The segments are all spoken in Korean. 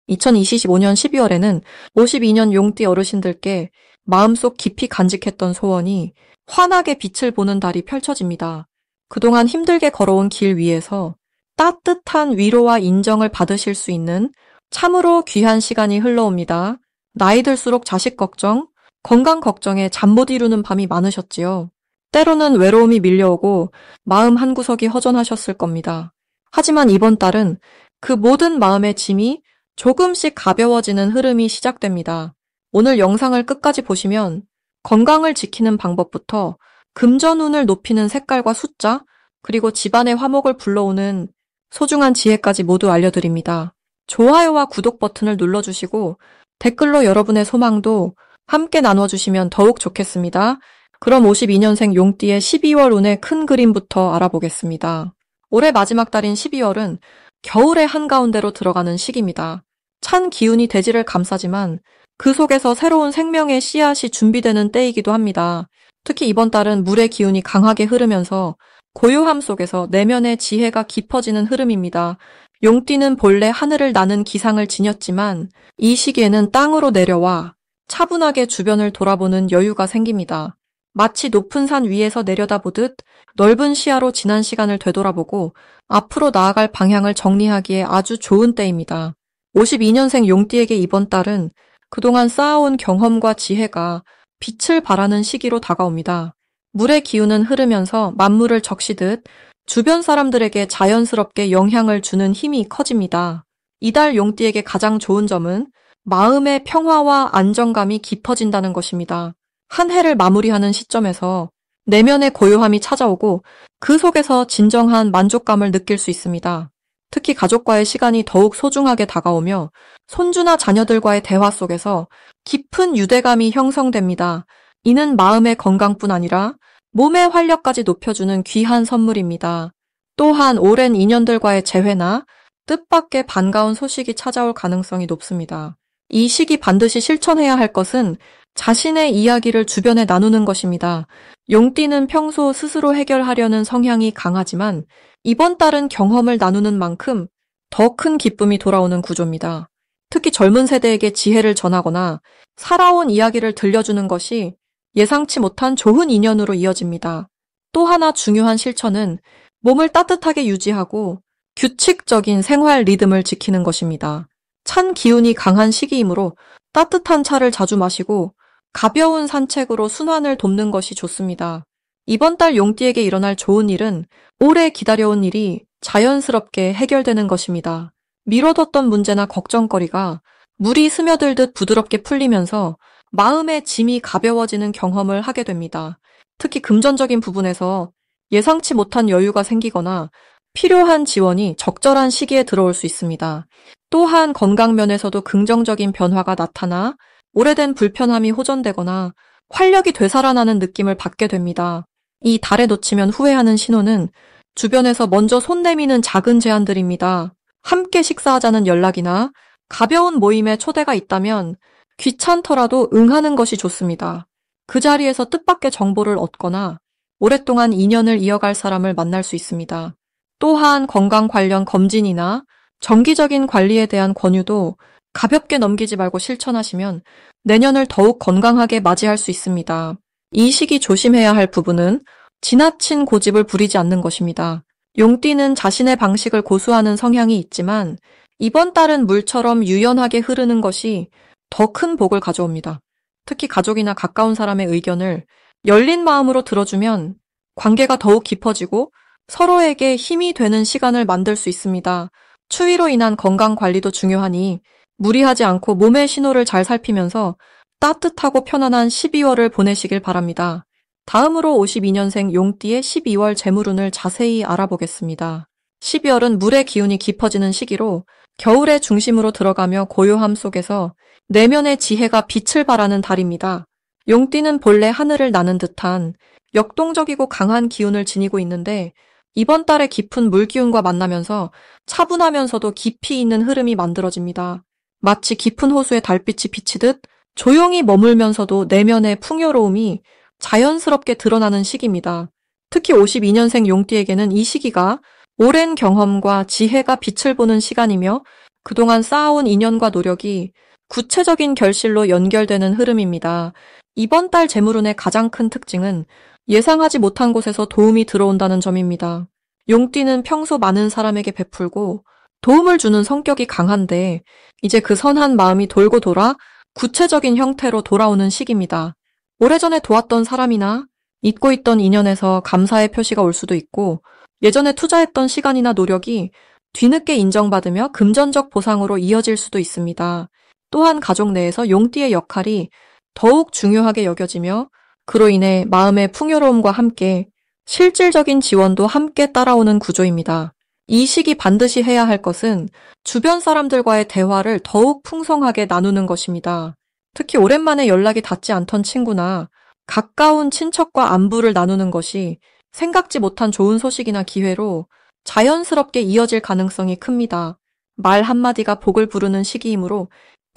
2025년 12월에는 52년 용띠 어르신들께 마음속 깊이 간직했던 소원이 환하게 빛을 보는 달이 펼쳐집니다. 그동안 힘들게 걸어온 길 위에서 따뜻한 위로와 인정을 받으실 수 있는 참으로 귀한 시간이 흘러옵니다. 나이 들수록 자식 걱정, 건강 걱정에 잠 못 이루는 밤이 많으셨지요. 때로는 외로움이 밀려오고 마음 한구석이 허전하셨을 겁니다. 하지만 이번 달은 그 모든 마음의 짐이 조금씩 가벼워지는 흐름이 시작됩니다. 오늘 영상을 끝까지 보시면 건강을 지키는 방법부터 금전운을 높이는 색깔과 숫자, 그리고 집안의 화목을 불러오는 소중한 지혜까지 모두 알려드립니다. 좋아요와 구독 버튼을 눌러주시고 댓글로 여러분의 소망도 함께 나눠주시면 더욱 좋겠습니다. 그럼 52년생 용띠의 12월 운의 큰 그림부터 알아보겠습니다. 올해 마지막 달인 12월은 겨울의 한가운데로 들어가는 시기입니다. 찬 기운이 대지를 감싸지만 그 속에서 새로운 생명의 씨앗이 준비되는 때이기도 합니다. 특히 이번 달은 물의 기운이 강하게 흐르면서 고요함 속에서 내면의 지혜가 깊어지는 흐름입니다. 용띠는 본래 하늘을 나는 기상을 지녔지만 이 시기에는 땅으로 내려와 차분하게 주변을 돌아보는 여유가 생깁니다. 마치 높은 산 위에서 내려다보듯 넓은 시야로 지난 시간을 되돌아보고 앞으로 나아갈 방향을 정리하기에 아주 좋은 때입니다. 52년생 용띠에게 이번 달은 그동안 쌓아온 경험과 지혜가 빛을 발하는 시기로 다가옵니다. 물의 기운은 흐르면서 만물을 적시듯 주변 사람들에게 자연스럽게 영향을 주는 힘이 커집니다. 이달 용띠에게 가장 좋은 점은 마음의 평화와 안정감이 깊어진다는 것입니다. 한 해를 마무리하는 시점에서 내면의 고요함이 찾아오고 그 속에서 진정한 만족감을 느낄 수 있습니다. 특히 가족과의 시간이 더욱 소중하게 다가오며 손주나 자녀들과의 대화 속에서 깊은 유대감이 형성됩니다. 이는 마음의 건강뿐 아니라 몸의 활력까지 높여주는 귀한 선물입니다. 또한 오랜 인연들과의 재회나 뜻밖의 반가운 소식이 찾아올 가능성이 높습니다. 이 시기 반드시 실천해야 할 것은 자신의 이야기를 주변에 나누는 것입니다. 용띠는 평소 스스로 해결하려는 성향이 강하지만 이번 달은 경험을 나누는 만큼 더 큰 기쁨이 돌아오는 구조입니다. 특히 젊은 세대에게 지혜를 전하거나 살아온 이야기를 들려주는 것이 예상치 못한 좋은 인연으로 이어집니다. 또 하나 중요한 실천은 몸을 따뜻하게 유지하고 규칙적인 생활 리듬을 지키는 것입니다. 찬 기운이 강한 시기이므로 따뜻한 차를 자주 마시고 가벼운 산책으로 순환을 돕는 것이 좋습니다. 이번 달 용띠에게 일어날 좋은 일은 오래 기다려온 일이 자연스럽게 해결되는 것입니다. 미뤄뒀던 문제나 걱정거리가 물이 스며들듯 부드럽게 풀리면서 마음의 짐이 가벼워지는 경험을 하게 됩니다. 특히 금전적인 부분에서 예상치 못한 여유가 생기거나 필요한 지원이 적절한 시기에 들어올 수 있습니다. 또한 건강 면에서도 긍정적인 변화가 나타나 오래된 불편함이 호전되거나 활력이 되살아나는 느낌을 받게 됩니다. 이 달에 놓치면 후회하는 신호는 주변에서 먼저 손 내미는 작은 제안들입니다. 함께 식사하자는 연락이나 가벼운 모임에 초대가 있다면 귀찮더라도 응하는 것이 좋습니다. 그 자리에서 뜻밖의 정보를 얻거나 오랫동안 인연을 이어갈 사람을 만날 수 있습니다. 또한 건강 관련 검진이나 정기적인 관리에 대한 권유도 가볍게 넘기지 말고 실천하시면 내년을 더욱 건강하게 맞이할 수 있습니다. 이 시기 조심해야 할 부분은 지나친 고집을 부리지 않는 것입니다. 용띠는 자신의 방식을 고수하는 성향이 있지만 이번 달은 물처럼 유연하게 흐르는 것이 더 큰 복을 가져옵니다. 특히 가족이나 가까운 사람의 의견을 열린 마음으로 들어주면 관계가 더욱 깊어지고 서로에게 힘이 되는 시간을 만들 수 있습니다. 추위로 인한 건강 관리도 중요하니 무리하지 않고 몸의 신호를 잘 살피면서 따뜻하고 편안한 12월을 보내시길 바랍니다. 다음으로 52년생 용띠의 12월 재물운을 자세히 알아보겠습니다. 12월은 물의 기운이 깊어지는 시기로 겨울의 중심으로 들어가며 고요함 속에서 내면의 지혜가 빛을 발하는 달입니다. 용띠는 본래 하늘을 나는 듯한 역동적이고 강한 기운을 지니고 있는데 이번 달에 깊은 물기운과 만나면서 차분하면서도 깊이 있는 흐름이 만들어집니다. 마치 깊은 호수에 달빛이 비치듯 조용히 머물면서도 내면의 풍요로움이 자연스럽게 드러나는 시기입니다. 특히 52년생 용띠에게는 이 시기가 오랜 경험과 지혜가 빛을 보는 시간이며 그동안 쌓아온 인연과 노력이 구체적인 결실로 연결되는 흐름입니다. 이번 달 재물운의 가장 큰 특징은 예상하지 못한 곳에서 도움이 들어온다는 점입니다. 용띠는 평소 많은 사람에게 베풀고 도움을 주는 성격이 강한데 이제 그 선한 마음이 돌고 돌아 구체적인 형태로 돌아오는 시기입니다. 오래전에 도왔던 사람이나 잊고 있던 인연에서 감사의 표시가 올 수도 있고 예전에 투자했던 시간이나 노력이 뒤늦게 인정받으며 금전적 보상으로 이어질 수도 있습니다. 또한 가족 내에서 용띠의 역할이 더욱 중요하게 여겨지며 그로 인해 마음의 풍요로움과 함께 실질적인 지원도 함께 따라오는 구조입니다. 이 시기 반드시 해야 할 것은 주변 사람들과의 대화를 더욱 풍성하게 나누는 것입니다. 특히 오랜만에 연락이 닿지 않던 친구나 가까운 친척과 안부를 나누는 것이 생각지 못한 좋은 소식이나 기회로 자연스럽게 이어질 가능성이 큽니다. 말 한마디가 복을 부르는 시기이므로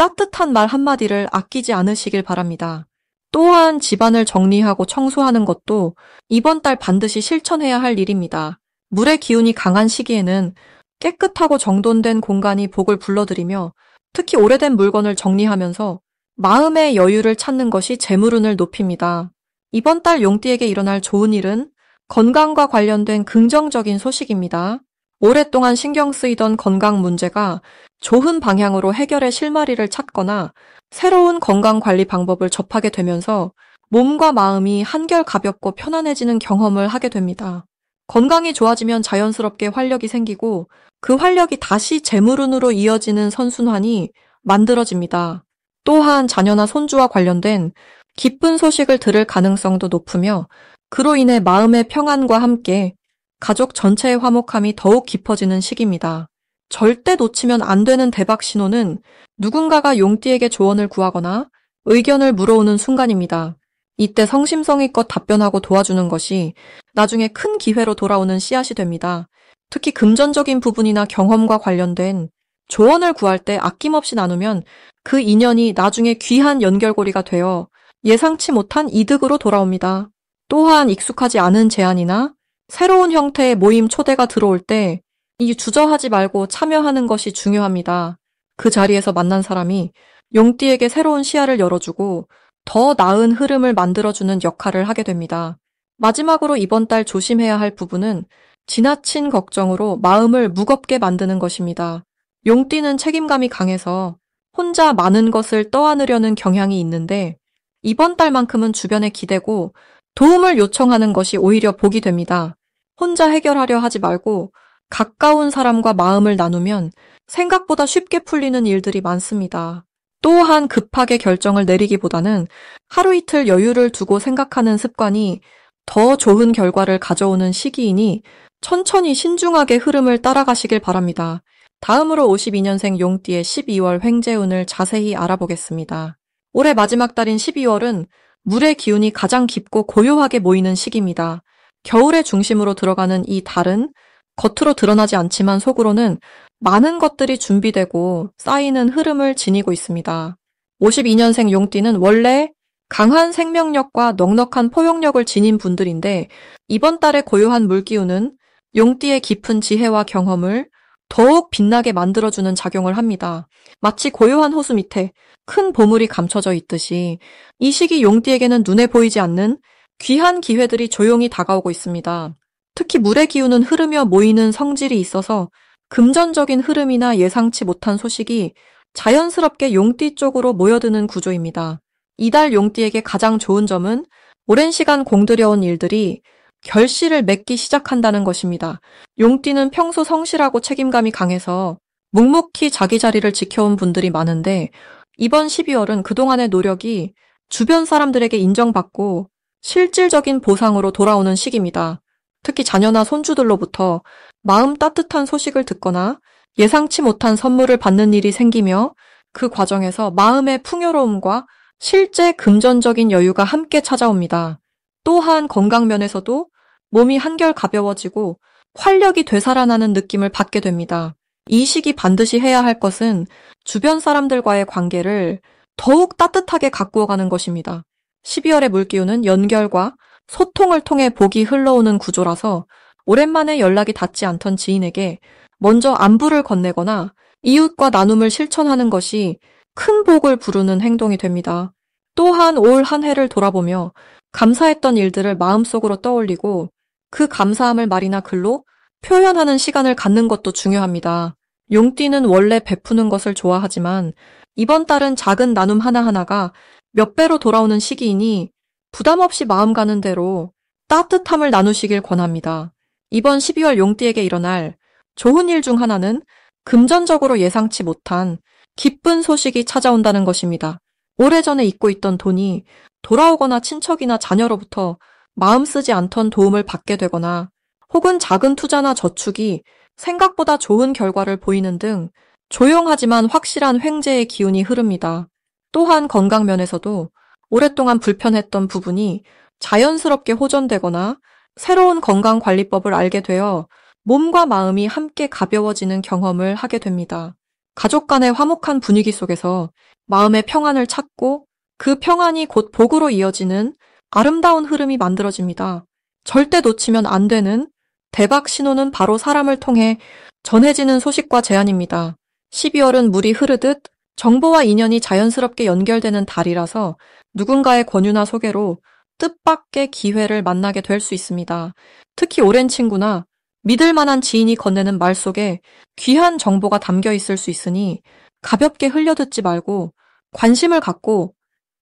따뜻한 말 한마디를 아끼지 않으시길 바랍니다. 또한 집안을 정리하고 청소하는 것도 이번 달 반드시 실천해야 할 일입니다. 물의 기운이 강한 시기에는 깨끗하고 정돈된 공간이 복을 불러들이며 특히 오래된 물건을 정리하면서 마음의 여유를 찾는 것이 재물운을 높입니다. 이번 달 용띠에게 일어날 좋은 일은 건강과 관련된 긍정적인 소식입니다. 오랫동안 신경 쓰이던 건강 문제가 좋은 방향으로 해결의 실마리를 찾거나 새로운 건강관리 방법을 접하게 되면서 몸과 마음이 한결 가볍고 편안해지는 경험을 하게 됩니다. 건강이 좋아지면 자연스럽게 활력이 생기고 그 활력이 다시 재물운으로 이어지는 선순환이 만들어집니다. 또한 자녀나 손주와 관련된 기쁜 소식을 들을 가능성도 높으며 그로 인해 마음의 평안과 함께 가족 전체의 화목함이 더욱 깊어지는 시기입니다. 절대 놓치면 안 되는 대박 신호는 누군가가 용띠에게 조언을 구하거나 의견을 물어오는 순간입니다. 이때 성심성의껏 답변하고 도와주는 것이 나중에 큰 기회로 돌아오는 씨앗이 됩니다. 특히 금전적인 부분이나 경험과 관련된 조언을 구할 때 아낌없이 나누면 그 인연이 나중에 귀한 연결고리가 되어 예상치 못한 이득으로 돌아옵니다. 또한 익숙하지 않은 제안이나 새로운 형태의 모임 초대가 들어올 때 이 주저하지 말고 참여하는 것이 중요합니다. 그 자리에서 만난 사람이 용띠에게 새로운 시야를 열어주고 더 나은 흐름을 만들어주는 역할을 하게 됩니다. 마지막으로 이번 달 조심해야 할 부분은 지나친 걱정으로 마음을 무겁게 만드는 것입니다. 용띠는 책임감이 강해서 혼자 많은 것을 떠안으려는 경향이 있는데 이번 달만큼은 주변에 기대고 도움을 요청하는 것이 오히려 복이 됩니다. 혼자 해결하려 하지 말고 가까운 사람과 마음을 나누면 생각보다 쉽게 풀리는 일들이 많습니다. 또한 급하게 결정을 내리기보다는 하루 이틀 여유를 두고 생각하는 습관이 더 좋은 결과를 가져오는 시기이니 천천히 신중하게 흐름을 따라가시길 바랍니다. 다음으로 52년생 용띠의 12월 횡재운을 자세히 알아보겠습니다. 올해 마지막 달인 12월은 물의 기운이 가장 깊고 고요하게 모이는 시기입니다. 겨울의 중심으로 들어가는 이 달은 겉으로 드러나지 않지만 속으로는 많은 것들이 준비되고 쌓이는 흐름을 지니고 있습니다. 52년생 용띠는 원래 강한 생명력과 넉넉한 포용력을 지닌 분들인데 이번 달의 고요한 물기운은 용띠의 깊은 지혜와 경험을 더욱 빛나게 만들어주는 작용을 합니다. 마치 고요한 호수 밑에 큰 보물이 감춰져 있듯이 이 시기 용띠에게는 눈에 보이지 않는 귀한 기회들이 조용히 다가오고 있습니다. 특히 물의 기운은 흐르며 모이는 성질이 있어서 금전적인 흐름이나 예상치 못한 소식이 자연스럽게 용띠 쪽으로 모여드는 구조입니다. 이달 용띠에게 가장 좋은 점은 오랜 시간 공들여온 일들이 결실을 맺기 시작한다는 것입니다. 용띠는 평소 성실하고 책임감이 강해서 묵묵히 자기 자리를 지켜온 분들이 많은데 이번 12월은 그동안의 노력이 주변 사람들에게 인정받고 실질적인 보상으로 돌아오는 시기입니다. 특히 자녀나 손주들로부터 마음 따뜻한 소식을 듣거나 예상치 못한 선물을 받는 일이 생기며 그 과정에서 마음의 풍요로움과 실제 금전적인 여유가 함께 찾아옵니다. 또한 건강면에서도 몸이 한결 가벼워지고 활력이 되살아나는 느낌을 받게 됩니다. 이 시기 반드시 해야 할 것은 주변 사람들과의 관계를 더욱 따뜻하게 가꾸어가는 것입니다. 12월의 물기운은 연결과 소통을 통해 복이 흘러오는 구조라서 오랜만에 연락이 닿지 않던 지인에게 먼저 안부를 건네거나 이웃과 나눔을 실천하는 것이 큰 복을 부르는 행동이 됩니다. 또한 올 한 해를 돌아보며 감사했던 일들을 마음속으로 떠올리고 그 감사함을 말이나 글로 표현하는 시간을 갖는 것도 중요합니다. 용띠는 원래 베푸는 것을 좋아하지만 이번 달은 작은 나눔 하나하나가 몇 배로 돌아오는 시기이니 부담 없이 마음 가는 대로 따뜻함을 나누시길 권합니다. 이번 12월 용띠에게 일어날 좋은 일 중 하나는 금전적으로 예상치 못한 기쁜 소식이 찾아온다는 것입니다. 오래전에 잊고 있던 돈이 돌아오거나 친척이나 자녀로부터 마음 쓰지 않던 도움을 받게 되거나 혹은 작은 투자나 저축이 생각보다 좋은 결과를 보이는 등 조용하지만 확실한 횡재의 기운이 흐릅니다. 또한 건강 면에서도 오랫동안 불편했던 부분이 자연스럽게 호전되거나 새로운 건강관리법을 알게 되어 몸과 마음이 함께 가벼워지는 경험을 하게 됩니다. 가족 간의 화목한 분위기 속에서 마음의 평안을 찾고 그 평안이 곧 복으로 이어지는 아름다운 흐름이 만들어집니다. 절대 놓치면 안 되는 대박 신호는 바로 사람을 통해 전해지는 소식과 제안입니다. 12월은 물이 흐르듯 정보와 인연이 자연스럽게 연결되는 달이라서 누군가의 권유나 소개로 뜻밖의 기회를 만나게 될 수 있습니다. 특히 오랜 친구나 믿을 만한 지인이 건네는 말 속에 귀한 정보가 담겨 있을 수 있으니 가볍게 흘려듣지 말고 관심을 갖고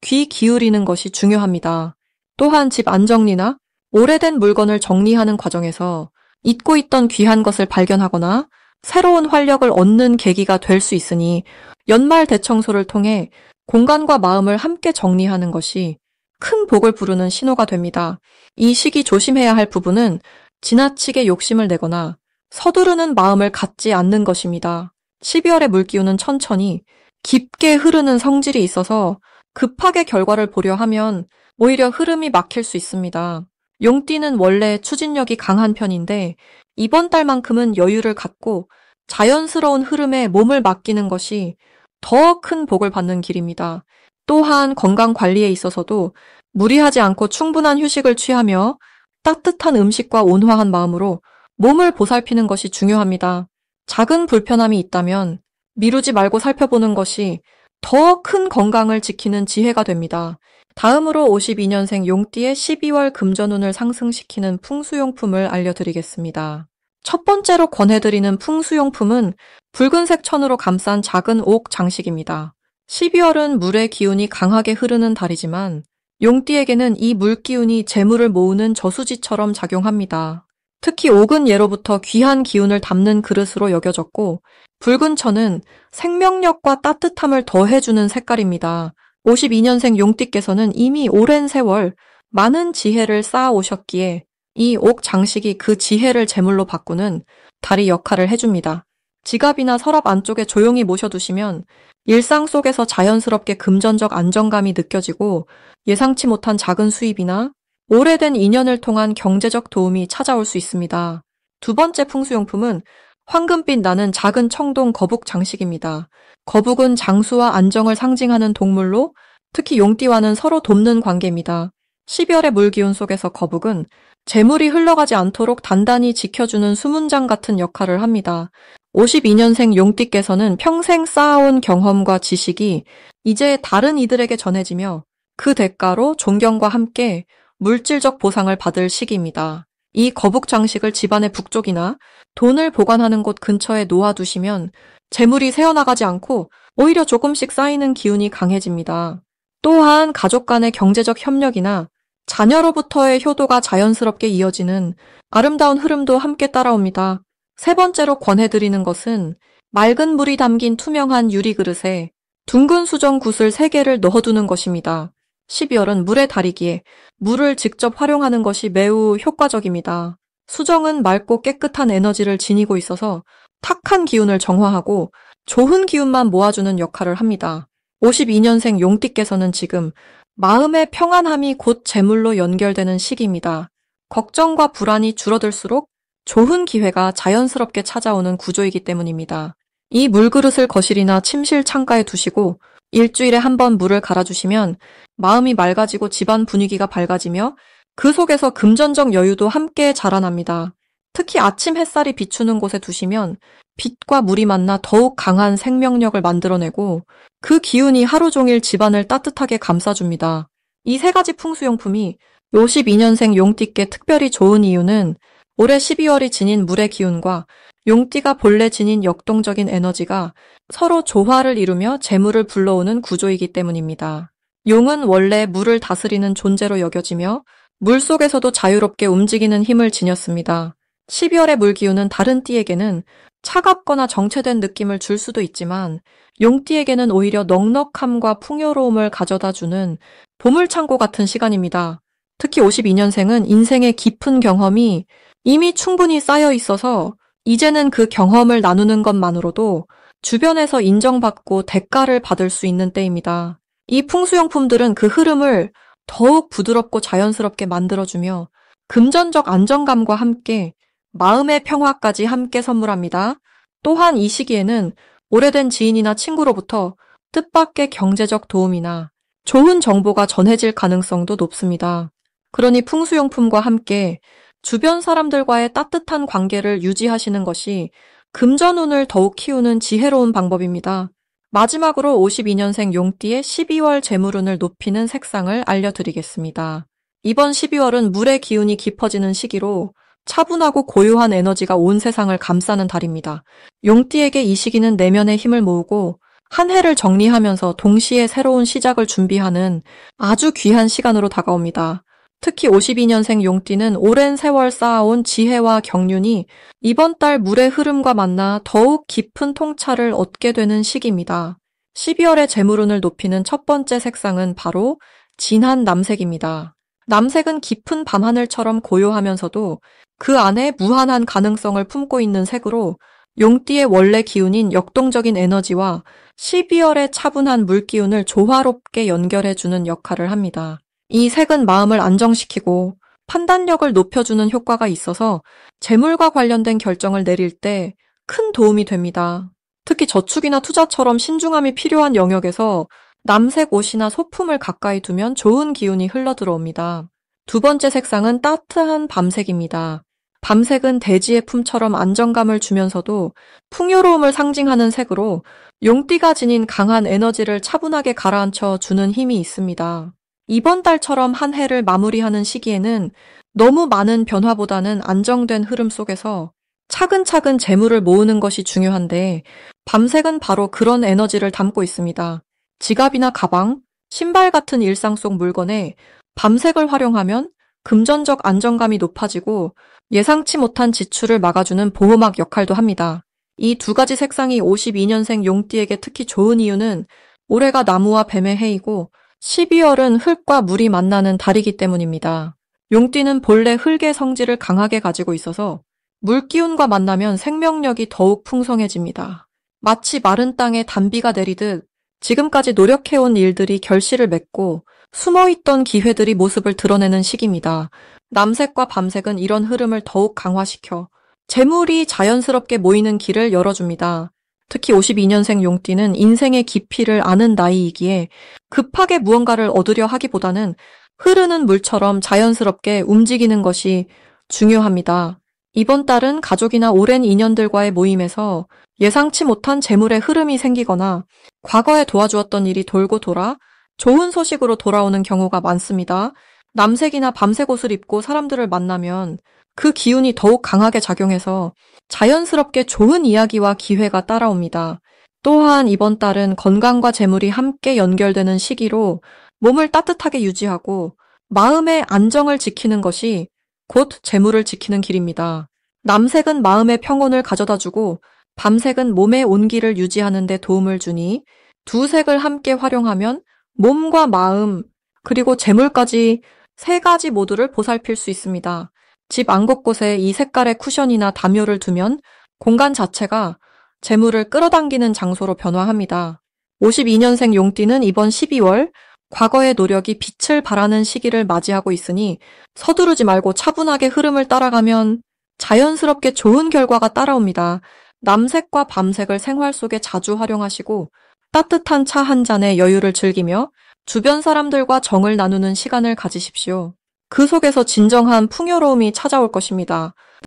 귀 기울이는 것이 중요합니다. 또한 집 안정리나 오래된 물건을 정리하는 과정에서 잊고 있던 귀한 것을 발견하거나 새로운 활력을 얻는 계기가 될 수 있으니 연말 대청소를 통해 공간과 마음을 함께 정리하는 것이 큰 복을 부르는 신호가 됩니다. 이 시기 조심해야 할 부분은 지나치게 욕심을 내거나 서두르는 마음을 갖지 않는 것입니다. 12월의 물기운은 천천히 깊게 흐르는 성질이 있어서 급하게 결과를 보려 하면 오히려 흐름이 막힐 수 있습니다. 용띠는 원래 추진력이 강한 편인데 이번 달만큼은 여유를 갖고 자연스러운 흐름에 몸을 맡기는 것이 더 큰 복을 받는 길입니다. 또한 건강 관리에 있어서도 무리하지 않고 충분한 휴식을 취하며 따뜻한 음식과 온화한 마음으로 몸을 보살피는 것이 중요합니다. 작은 불편함이 있다면 미루지 말고 살펴보는 것이 더 큰 건강을 지키는 지혜가 됩니다. 다음으로 52년생 용띠의 12월 금전운을 상승시키는 풍수용품을 알려드리겠습니다. 첫 번째로 권해드리는 풍수용품은 붉은색 천으로 감싼 작은 옥 장식입니다. 12월은 물의 기운이 강하게 흐르는 달이지만 용띠에게는 이 물기운이 재물을 모으는 저수지처럼 작용합니다. 특히 옥은 예로부터 귀한 기운을 담는 그릇으로 여겨졌고 붉은 천은 생명력과 따뜻함을 더해주는 색깔입니다. 52년생 용띠께서는 이미 오랜 세월 많은 지혜를 쌓아오셨기에 이 옥 장식이 그 지혜를 제물로 바꾸는 다리 역할을 해줍니다. 지갑이나 서랍 안쪽에 조용히 모셔두시면 일상 속에서 자연스럽게 금전적 안정감이 느껴지고 예상치 못한 작은 수입이나 오래된 인연을 통한 경제적 도움이 찾아올 수 있습니다. 두 번째 풍수용품은 황금빛 나는 작은 청동 거북 장식입니다. 거북은 장수와 안정을 상징하는 동물로 특히 용띠와는 서로 돕는 관계입니다. 12월의 물기운 속에서 거북은 재물이 흘러가지 않도록 단단히 지켜주는 수문장 같은 역할을 합니다. 52년생 용띠께서는 평생 쌓아온 경험과 지식이 이제 다른 이들에게 전해지며 그 대가로 존경과 함께 물질적 보상을 받을 시기입니다. 이 거북 장식을 집안의 북쪽이나 돈을 보관하는 곳 근처에 놓아두시면 재물이 새어나가지 않고 오히려 조금씩 쌓이는 기운이 강해집니다. 또한 가족 간의 경제적 협력이나 자녀로부터의 효도가 자연스럽게 이어지는 아름다운 흐름도 함께 따라옵니다. 세 번째로 권해드리는 것은 맑은 물이 담긴 투명한 유리 그릇에 둥근 수정 굿을 3개를 넣어두는 것입니다. 12월은 물의 달이기에 물을 직접 활용하는 것이 매우 효과적입니다. 수정은 맑고 깨끗한 에너지를 지니고 있어서 탁한 기운을 정화하고 좋은 기운만 모아주는 역할을 합니다. 52년생 용띠께서는 지금 마음의 평안함이 곧 재물로 연결되는 시기입니다. 걱정과 불안이 줄어들수록 좋은 기회가 자연스럽게 찾아오는 구조이기 때문입니다. 이 물그릇을 거실이나 침실 창가에 두시고 일주일에 한 번 물을 갈아주시면 마음이 맑아지고 집안 분위기가 밝아지며 그 속에서 금전적 여유도 함께 자라납니다. 특히 아침 햇살이 비추는 곳에 두시면 빛과 물이 만나 더욱 강한 생명력을 만들어내고 그 기운이 하루 종일 집안을 따뜻하게 감싸줍니다. 이 세 가지 풍수용품이 52년생 용띠께 특별히 좋은 이유는 올해 12월이 지닌 물의 기운과 용띠가 본래 지닌 역동적인 에너지가 서로 조화를 이루며 재물을 불러오는 구조이기 때문입니다. 용은 원래 물을 다스리는 존재로 여겨지며 물 속에서도 자유롭게 움직이는 힘을 지녔습니다. 12월의 물 기운은 다른 띠에게는 차갑거나 정체된 느낌을 줄 수도 있지만 용띠에게는 오히려 넉넉함과 풍요로움을 가져다주는 보물창고 같은 시간입니다. 특히 52년생은 인생의 깊은 경험이 이미 충분히 쌓여 있어서 이제는 그 경험을 나누는 것만으로도 주변에서 인정받고 대가를 받을 수 있는 때입니다. 이 풍수용품들은 그 흐름을 더욱 부드럽고 자연스럽게 만들어주며 금전적 안정감과 함께 마음의 평화까지 함께 선물합니다. 또한 이 시기에는 오래된 지인이나 친구로부터 뜻밖의 경제적 도움이나 좋은 정보가 전해질 가능성도 높습니다. 그러니 풍수용품과 함께 주변 사람들과의 따뜻한 관계를 유지하시는 것이 금전운을 더욱 키우는 지혜로운 방법입니다. 마지막으로 52년생 용띠의 12월 재물운을 높이는 색상을 알려드리겠습니다. 이번 12월은 물의 기운이 깊어지는 시기로 차분하고 고요한 에너지가 온 세상을 감싸는 달입니다. 용띠에게 이 시기는 내면의 힘을 모으고 한 해를 정리하면서 동시에 새로운 시작을 준비하는 아주 귀한 시간으로 다가옵니다. 특히 52년생 용띠는 오랜 세월 쌓아온 지혜와 경륜이 이번 달 물의 흐름과 만나 더욱 깊은 통찰을 얻게 되는 시기입니다. 12월의 재물운을 높이는 첫 번째 색상은 바로 진한 남색입니다. 남색은 깊은 밤하늘처럼 고요하면서도 그 안에 무한한 가능성을 품고 있는 색으로 용띠의 원래 기운인 역동적인 에너지와 12월의 차분한 물기운을 조화롭게 연결해주는 역할을 합니다. 이 색은 마음을 안정시키고 판단력을 높여주는 효과가 있어서 재물과 관련된 결정을 내릴 때 큰 도움이 됩니다. 특히 저축이나 투자처럼 신중함이 필요한 영역에서 남색 옷이나 소품을 가까이 두면 좋은 기운이 흘러들어옵니다. 두 번째 색상은 따뜻한 밤색입니다. 밤색은 대지의 품처럼 안정감을 주면서도 풍요로움을 상징하는 색으로 용띠가 지닌 강한 에너지를 차분하게 가라앉혀 주는 힘이 있습니다. 이번 달처럼 한 해를 마무리하는 시기에는 너무 많은 변화보다는 안정된 흐름 속에서 차근차근 재물을 모으는 것이 중요한데 밤색은 바로 그런 에너지를 담고 있습니다. 지갑이나 가방, 신발 같은 일상 속 물건에 밤색을 활용하면 금전적 안정감이 높아지고 예상치 못한 지출을 막아주는 보호막 역할도 합니다. 이 두 가지 색상이 52년생 용띠에게 특히 좋은 이유는 올해가 나무와 뱀의 해이고 12월은 흙과 물이 만나는 달이기 때문입니다. 용띠는 본래 흙의 성질을 강하게 가지고 있어서 물기운과 만나면 생명력이 더욱 풍성해집니다. 마치 마른 땅에 단비가 내리듯 지금까지 노력해온 일들이 결실을 맺고 숨어있던 기회들이 모습을 드러내는 시기입니다. 남색과 밤색은 이런 흐름을 더욱 강화시켜 재물이 자연스럽게 모이는 길을 열어줍니다. 특히 52년생 용띠는 인생의 깊이를 아는 나이이기에 급하게 무언가를 얻으려 하기보다는 흐르는 물처럼 자연스럽게 움직이는 것이 중요합니다. 이번 달은 가족이나 오랜 인연들과의 모임에서 예상치 못한 재물의 흐름이 생기거나 과거에 도와주었던 일이 돌고 돌아 좋은 소식으로 돌아오는 경우가 많습니다. 남색이나 밤색 옷을 입고 사람들을 만나면 그 기운이 더욱 강하게 작용해서 자연스럽게 좋은 이야기와 기회가 따라옵니다. 또한 이번 달은 건강과 재물이 함께 연결되는 시기로 몸을 따뜻하게 유지하고 마음의 안정을 지키는 것이 곧 재물을 지키는 길입니다. 남색은 마음의 평온을 가져다주고 밤색은 몸의 온기를 유지하는 데 도움을 주니 두 색을 함께 활용하면 몸과 마음 그리고 재물까지 세 가지 모두를 보살필 수 있습니다. 집 안 곳곳에 이 색깔의 쿠션이나 담요를 두면 공간 자체가 재물을 끌어당기는 장소로 변화합니다. 52년생 용띠는 이번 12월 과거의 노력이 빛을 발하는 시기를 맞이하고 있으니 서두르지 말고 차분하게 흐름을 따라가면 자연스럽게 좋은 결과가 따라옵니다. 남색과 밤색을 생활 속에 자주 활용하시고 따뜻한 차 한 잔에 여유를 즐기며 주변 사람들과 정을 나누는 시간을 가지십시오. 그 속에서 진정한 풍요로움이 찾아올 것입니다.